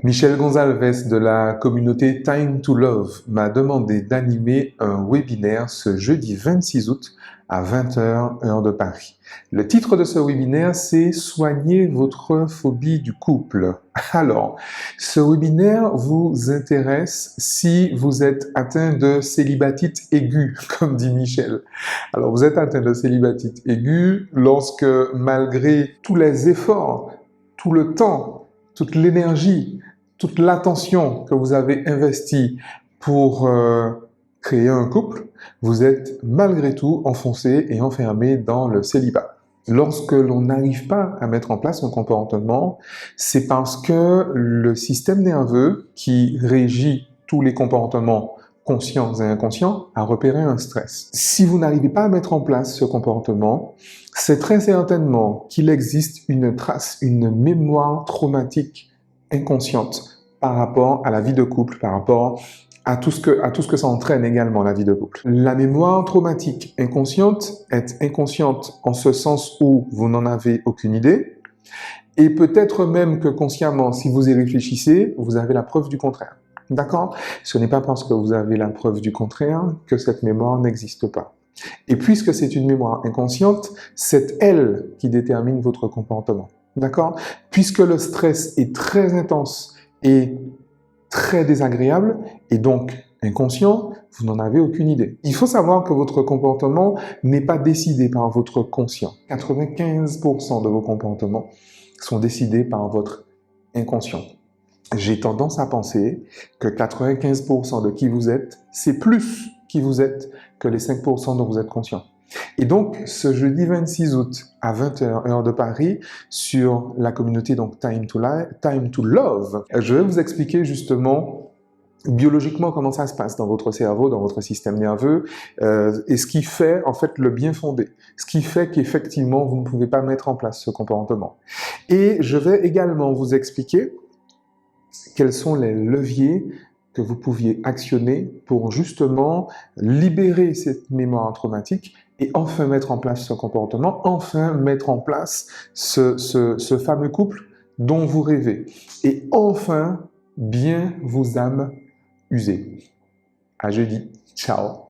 Michel Gonzalez de la communauté Time to Love m'a demandé d'animer un webinaire ce jeudi 26 août à 20 h, heure de Paris. Le titre de ce webinaire, c'est « Soignez votre phobie du couple ». Alors, ce webinaire vous intéresse si vous êtes atteint de célibatite aiguë, comme dit Michel. Alors, vous êtes atteint de célibatite aiguë lorsque, malgré tous les efforts, tout le temps, toute l'énergie, toute l'attention que vous avez investie pour créer un couple, vous êtes malgré tout enfoncé et enfermé dans le célibat. Lorsque l'on n'arrive pas à mettre en place un comportement, c'est parce que le système nerveux qui régit tous les comportements conscients et inconscients a repéré un stress. Si vous n'arrivez pas à mettre en place ce comportement, c'est très certainement qu'il existe une trace, une mémoire traumatique inconsciente par rapport à la vie de couple, par rapport à tout ce que ça entraîne également, la vie de couple. La mémoire traumatique inconsciente est inconsciente en ce sens où vous n'en avez aucune idée, et peut-être même que consciemment, si vous y réfléchissez, vous avez la preuve du contraire. D'accord? Ce n'est pas parce que vous avez la preuve du contraire que cette mémoire n'existe pas. Et puisque c'est une mémoire inconsciente, c'est elle qui détermine votre comportement. D'accord? Puisque le stress est très intense et très désagréable, et donc inconscient, vous n'en avez aucune idée. Il faut savoir que votre comportement n'est pas décidé par votre conscient. 95% de vos comportements sont décidés par votre inconscient. J'ai tendance à penser que 95% de qui vous êtes, c'est plus qui vous êtes que les 5% dont vous êtes conscient. Et donc, ce jeudi 26 août à 20 h, heure de Paris, sur la communauté donc Time to Love, je vais vous expliquer justement biologiquement comment ça se passe dans votre cerveau, dans votre système nerveux, et ce qui fait en fait le bien fondé, ce qui fait qu'effectivement vous ne pouvez pas mettre en place ce comportement. Et je vais également vous expliquer quels sont les leviers que vous pouviez actionner pour justement libérer cette mémoire traumatique et enfin mettre en place ce comportement, enfin mettre en place ce fameux couple dont vous rêvez et enfin bien vous âme user. À jeudi. Ciao.